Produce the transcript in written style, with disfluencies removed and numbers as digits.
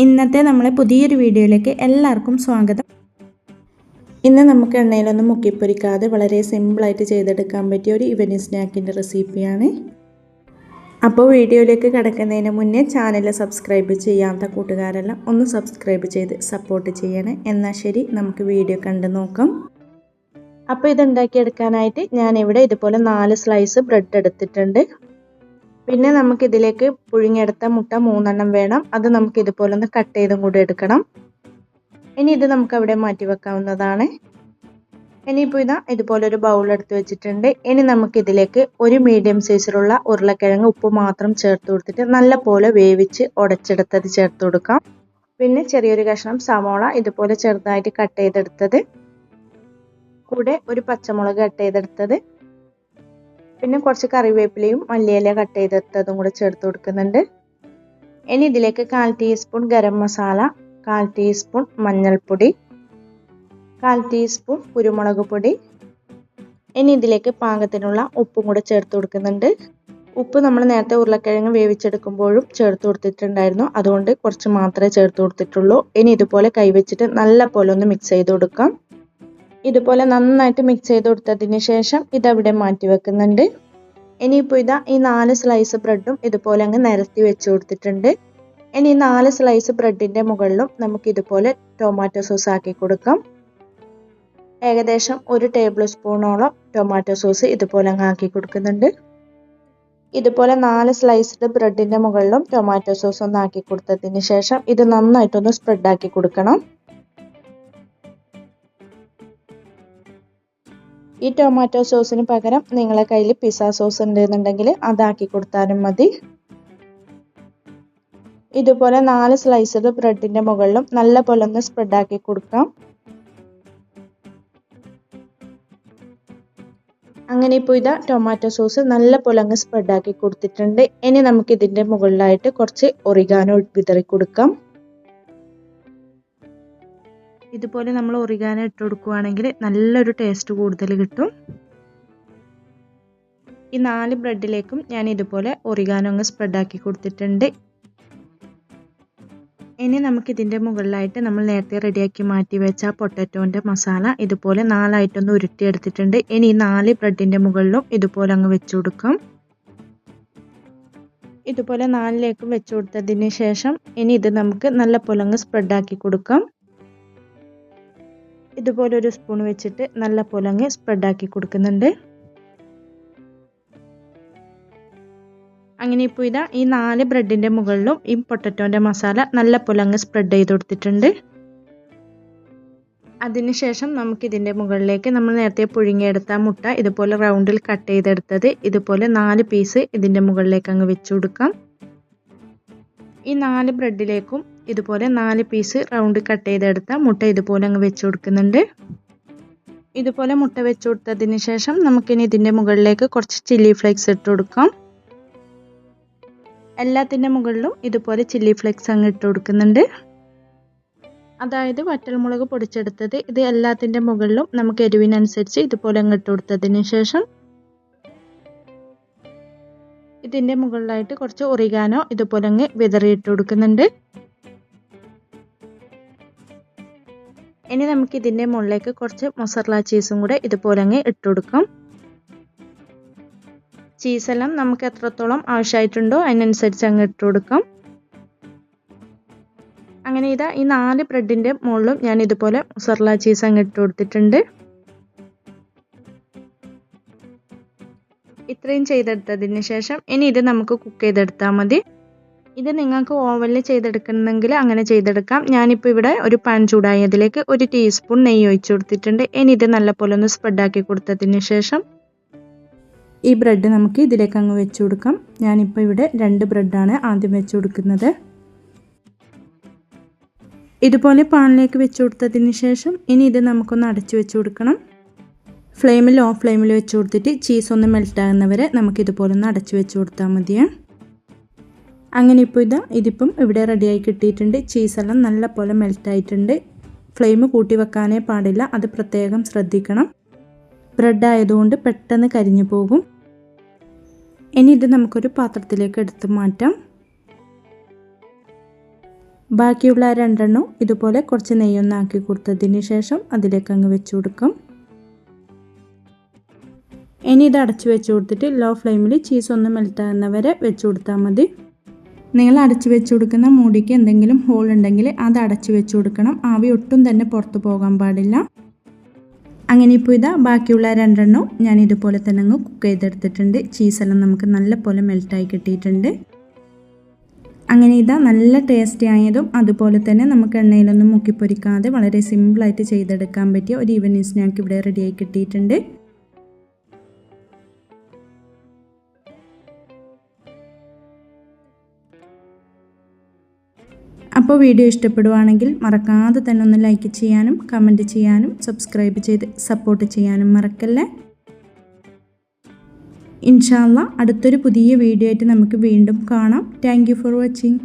ഇന്നത്തെ നമ്മളെ പുതിയൊരു വീഡിയോയിലേക്ക് എല്ലാവർക്കും സ്വാഗതം. ഇന്ന് നമുക്ക് എണ്ണയിലൊന്നും മുക്കിപ്പൊരിക്കാതെ വളരെ സിമ്പിളായിട്ട് ചെയ്തെടുക്കാൻ പറ്റിയ ഒരു ഈവനിങ് സ്നാക്കിൻ്റെ റെസിപ്പിയാണ്. അപ്പോൾ വീഡിയോയിലേക്ക് കിടക്കുന്നതിന് മുന്നേ ചാനൽ സബ്സ്ക്രൈബ് ചെയ്യാത്ത കൂട്ടുകാരെല്ലാം ഒന്ന് സബ്സ്ക്രൈബ് ചെയ്ത് സപ്പോർട്ട് ചെയ്യണേ. എന്നാൽ ശരി, നമുക്ക് വീഡിയോ കണ്ടു നോക്കാം. അപ്പോൾ ഇതുണ്ടാക്കിയെടുക്കാനായിട്ട് ഞാനിവിടെ ഇതുപോലെ 4 സ്ലൈസ് ബ്രെഡ് എടുത്തിട്ടുണ്ട്. പിന്നെ നമുക്കിതിലേക്ക് പുഴുങ്ങിയെടുത്ത മുട്ട 3 വേണം. അത് നമുക്ക് ഇതുപോലെ ഒന്ന് കട്ട് ചെയ്തും കൂടി എടുക്കണം. ഇനി ഇത് നമുക്ക് അവിടെ മാറ്റി വെക്കാവുന്നതാണ്. ഇനിയിപ്പോൾ ഇതുപോലെ ഒരു ബൗൾ എടുത്ത് വെച്ചിട്ടുണ്ട്. ഇനി നമുക്കിതിലേക്ക് ഒരു മീഡിയം സൈസിലുള്ള ഉരുളക്കിഴങ്ങ് ഉപ്പ് മാത്രം ചേർത്ത് കൊടുത്തിട്ട് നല്ലപോലെ വേവിച്ച് ഉടച്ചെടുത്തത് ചേർത്ത് കൊടുക്കാം. പിന്നെ ചെറിയൊരു കഷ്ണം സവോള ഇതുപോലെ ചെറുതായിട്ട് കട്ട് ചെയ്തെടുത്തത്, കൂടെ ഒരു പച്ചമുളക് കട്ട് ചെയ്തെടുത്തത്, പിന്നെ കുറച്ച് കറിവേപ്പിലയും മല്ലിയില കട്ട് ചെയ്തെടുത്തതും കൂടെ ചേർത്ത് കൊടുക്കുന്നുണ്ട്. ഇനി ഇതിലേക്ക് 1/4 ടീസ്പൂൺ ഗരം മസാല, 1/4 ടീസ്പൂൺ മഞ്ഞൾപ്പൊടി, 1/4 ടീസ്പൂൺ കുരുമുളക് പൊടി. ഇനി ഇതിലേക്ക് പാകത്തിനുള്ള ഉപ്പും കൂടെ ചേർത്ത് കൊടുക്കുന്നുണ്ട്. ഉപ്പ് നമ്മൾ നേരത്തെ ഉരുളക്കിഴങ്ങ് വേവിച്ചെടുക്കുമ്പോഴും ചേർത്ത് കൊടുത്തിട്ടുണ്ടായിരുന്നു, അതുകൊണ്ട് കുറച്ച് മാത്രമേ ചേർത്ത് കൊടുത്തിട്ടുള്ളൂ. ഇനി ഇതുപോലെ കൈവച്ചിട്ട് നല്ല പോലെ ഒന്ന് മിക്സ് ചെയ്ത് കൊടുക്കാം. ഇതുപോലെ നന്നായിട്ട് മിക്സ് ചെയ്ത് കൊടുത്തതിന് ശേഷം ഇതവിടെ മാറ്റി വെക്കുന്നുണ്ട്. ഇനിയിപ്പോൾ ഈ 4 സ്ലൈസ് ബ്രെഡും ഇതുപോലെ അങ്ങ് നിരത്തി വെച്ച് കൊടുത്തിട്ടുണ്ട്. ഇനി 4 സ്ലൈസ് ബ്രെഡിൻ്റെ മുകളിലും നമുക്ക് ഇതുപോലെ ടൊമാറ്റോ സോസ് ആക്കി കൊടുക്കാം. ഏകദേശം 1 ടേബിൾ സ്പൂണോളം ടൊമാറ്റോ സോസ് ഇതുപോലെ അങ്ങ് ആക്കി കൊടുക്കുന്നുണ്ട്. ഇതുപോലെ 4 സ്ലൈസ്ഡ് ബ്രെഡിൻ്റെ മുകളിലും ടൊമാറ്റോ സോസ് ഒന്ന് ആക്കി കൊടുത്തതിന് ശേഷം ഇത് നന്നായിട്ടൊന്ന് സ്പ്രെഡ് ആക്കി കൊടുക്കണം. ഈ ടൊമാറ്റോ സോസിന് പകരം നിങ്ങളെ കയ്യിൽ പിസ്സ സോസ് ഉണ്ടെന്നുണ്ടെങ്കിൽ അതാക്കി കൊടുത്താലും മതി. ഇതുപോലെ 4 സ്ലൈസ്ഡ് ബ്രെഡിൻ്റെ മുകളിലും നല്ല പോലെ ഒന്ന് സ്പ്രെഡ് ആക്കി കൊടുക്കാം. അങ്ങനെ ഇപ്പോൾ ടൊമാറ്റോ സോസ് നല്ല പോലെ അങ്ങ് സ്പ്രെഡ് ആക്കി കൊടുത്തിട്ടുണ്ട്. ഇനി നമുക്ക് ഇതിൻ്റെ മുകളിലായിട്ട് കുറച്ച് ഒറിഗാനോ വിതറി കൊടുക്കാം. ഇതുപോലെ നമ്മൾ ഒറിഗാനോ ഇട്ട് കൊടുക്കുകയാണെങ്കിൽ നല്ലൊരു ടേസ്റ്റ് കൂടുതൽ കിട്ടും. ഈ 4 ബ്രെഡിലേക്കും ഞാൻ ഇതുപോലെ ഒറിഗാനോ അങ്ങ് സ്പ്രെഡ് ആക്കി കൊടുത്തിട്ടുണ്ട്. ഇനി നമുക്കിതിൻ്റെ മുകളിലായിട്ട് നമ്മൾ നേരത്തെ റെഡിയാക്കി മാറ്റി വെച്ച പൊട്ടാറ്റോൻ്റെ മസാല ഇതുപോലെ 4 ആയിട്ടൊന്ന് ഉരുട്ടിയെടുത്തിട്ടുണ്ട്. ഇനി ഈ 4 ബ്രെഡിൻ്റെ മുകളിലും ഇതുപോലെ അങ്ങ് വെച്ച് കൊടുക്കാം. ഇതുപോലെ 4ലേക്കും വെച്ച് കൊടുത്തതിന് ശേഷം ഇനി ഇത് നമുക്ക് നല്ല പോലെ അങ്ങ് സ്പ്രെഡ് ആക്കി കൊടുക്കാം. ഇതുപോലെ ഒരു സ്പൂൺ വെച്ചിട്ട് നല്ല പോലെ അങ്ങ് സ്പ്രെഡ് ആക്കി കൊടുക്കുന്നുണ്ട്. അങ്ങനെ ഇപ്പോൾ ഈ 4 ബ്രെഡിൻ്റെ മുകളിലും ഈ പൊട്ടറ്റോൻ്റെ മസാല നല്ല പോലെ അങ്ങ് സ്പ്രെഡ് ചെയ്ത് കൊടുത്തിട്ടുണ്ട്. അതിനുശേഷം നമുക്കിതിൻ്റെ മുകളിലേക്ക് നമ്മൾ നേരത്തെ പുഴുങ്ങിയെടുത്ത മുട്ട ഇതുപോലെ റൗണ്ടിൽ കട്ട് ചെയ്തെടുത്തത് ഇതുപോലെ 4 പീസ് ഇതിൻ്റെ മുകളിലേക്ക് അങ്ങ് വെച്ച് കൊടുക്കാം. ഈ 4 ബ്രെഡിലേക്കും ഇതുപോലെ 4 പീസ് റൗണ്ട് കട്ട് ചെയ്തെടുത്ത മുട്ട ഇതുപോലെ അങ്ങ് വെച്ച് കൊടുക്കുന്നുണ്ട്. ഇതുപോലെ മുട്ട വെച്ച് കൊടുത്തതിന് ശേഷം നമുക്കിനി ഇതിൻ്റെ മുകളിലേക്ക് കുറച്ച് ചില്ലി ഫ്ലേക്സ് ഇട്ട് കൊടുക്കാം. എല്ലാത്തിൻ്റെ മുകളിലും ഇതുപോലെ ചില്ലി ഫ്ലേക്സ് അങ്ങ് ഇട്ട് കൊടുക്കുന്നുണ്ട്. അതായത് വറ്റൽമുളക് പൊടിച്ചെടുത്തത്. ഇത് എല്ലാത്തിൻ്റെ മുകളിലും നമുക്ക് എരിവിനനുസരിച്ച് ഇതുപോലെ അങ്ങ് ഇട്ട് കൊടുത്തതിന് ശേഷം ഇതിൻ്റെ മുകളിലായിട്ട് കുറച്ച് ഒറിഗാനോ ഇതുപോലെ അങ്ങ് വിതറിയിട്ട് കൊടുക്കുന്നുണ്ട്. ഇനി നമുക്ക് ഇതിൻ്റെ മുകളിലേക്ക് കുറച്ച് മൊസറല്ല ചീസും കൂടെ ഇതുപോലെ അങ്ങ് ഇട്ട് കൊടുക്കാം. ചീസെല്ലാം നമുക്ക് എത്രത്തോളം ആവശ്യമായിട്ടുണ്ടോ അതിനനുസരിച്ച് അങ്ങ് ഇട്ട് കൊടുക്കാം. അങ്ങനെ ഈ 4 ബ്രെഡിൻ്റെ മുകളിലും ഞാൻ ഇതുപോലെ മൊസറല്ല ചീസ് അങ്ങ് ഇട്ട് കൊടുത്തിട്ടുണ്ട്. ഇത്രയും ചെയ്തെടുത്തതിന് ശേഷം ഇനി ഇത് നമുക്ക് കുക്ക് ചെയ്തെടുത്താൽ മതി. ഇത് നിങ്ങൾക്ക് ഓവനിൽ ചെയ്തെടുക്കണമെങ്കിൽ അങ്ങനെ ചെയ്തെടുക്കാം. ഞാനിപ്പോൾ ഇവിടെ ഒരു പാൻ ചൂടായി അതിലേക്ക് 1 ടീസ്പൂൺ നെയ്യ് ഒഴിച്ച് കൊടുത്തിട്ടുണ്ട്. ഇനി ഇത് നല്ലപോലെ ഒന്ന് സ്പ്രെഡ് ആക്കി കൊടുത്തതിന് ശേഷം ഈ ബ്രെഡ് നമുക്ക് ഇതിലേക്ക് അങ്ങ് വെച്ച് കൊടുക്കാം. ഞാനിപ്പോൾ ഇവിടെ 2 ബ്രെഡാണ് ആദ്യം വെച്ച് കൊടുക്കുന്നത്. ഇതുപോലെ പാനിലേക്ക് വെച്ച് കൊടുത്തതിന് ശേഷം ഇനി ഇത് നമുക്കൊന്ന് അടച്ചു വെച്ച് കൊടുക്കണം. ലോ ഫ്ലെയിമിൽ വെച്ച് കൊടുത്തിട്ട് ചീസ് ഒന്ന് മെൽറ്റ് ആകുന്നവരെ നമുക്കിതുപോലെ ഒന്ന് അടച്ചു വെച്ച് കൊടുത്താൽ മതിയാണ്. അങ്ങനെ ഇപ്പോൾ ഇതിപ്പം ഇവിടെ റെഡിയായി കിട്ടിയിട്ടുണ്ട്. ചീസെല്ലാം നല്ല പോലെ മെൽറ്റായിട്ടുണ്ട്. ഫ്ലെയിം കൂട്ടി വെക്കാനേ പാടില്ല, അത് പ്രത്യേകം ശ്രദ്ധിക്കണം. ബ്രെഡ് ആയതുകൊണ്ട് പെട്ടെന്ന് കരിഞ്ഞു പോകും. ഇനി ഇത് നമുക്കൊരു പാത്രത്തിലേക്ക് എടുത്ത് മാറ്റാം. ബാക്കിയുള്ള 2 ഇതുപോലെ കുറച്ച് നെയ്യൊന്ന് ആക്കി കൊടുത്തതിന് ശേഷം അതിലേക്ക് അങ്ങ് വെച്ച് കൊടുക്കാം. ഇനി ഇത് അടച്ചു വെച്ച് കൊടുത്തിട്ട് ലോ ഫ്ലെയിമിൽ ചീസ് ഒന്ന് മെൽറ്റ് ആകുന്നവരെ വെച്ച് കൊടുത്താൽ മതി. നിങ്ങൾ അടച്ചു വെച്ച് കൊടുക്കുന്ന മൂടിക്ക് എന്തെങ്കിലും ഹോൾ ഉണ്ടെങ്കിൽ അത് അടച്ചു വെച്ച് കൊടുക്കണം. ആവി ഒട്ടും തന്നെ പുറത്ത് പോകാൻ പാടില്ല. അങ്ങനെ ഇപ്പോൾ ഇതാ ബാക്കിയുള്ള 2 ഞാൻ ഇതുപോലെ തന്നെ അങ്ങ് കുക്ക് ചെയ്തെടുത്തിട്ടുണ്ട്. ചീസെല്ലാം നമുക്ക് നല്ല പോലെ മെൽറ്റായി കിട്ടിയിട്ടുണ്ട്. അങ്ങനെ ഇതാ നല്ല ടേസ്റ്റി ആയതും അതുപോലെ തന്നെ നമുക്ക് എണ്ണയിലൊന്നും മുക്കിപ്പൊരിക്കാതെ വളരെ സിമ്പിളായിട്ട് ചെയ്തെടുക്കാൻ പറ്റിയ ഒരു ഈവനിങ് സ്നാക്ക് ഇവിടെ റെഡിയായി കിട്ടിയിട്ടുണ്ട്. അപ്പോൾ വീഡിയോ ഇഷ്ടപ്പെടുവാണെങ്കിൽ മറക്കാതെ തന്നെ ഒന്ന് ലൈക്ക് ചെയ്യാനും കമൻറ്റ് ചെയ്യാനും സബ്സ്ക്രൈബ് ചെയ്ത് സപ്പോർട്ട് ചെയ്യാനും മറക്കല്ലേ. ഇൻഷാ അല്ലാഹ് അടുത്തൊരു പുതിയ വീഡിയോ ആയിട്ട് നമുക്ക് വീണ്ടും കാണാം. Thank you for watching.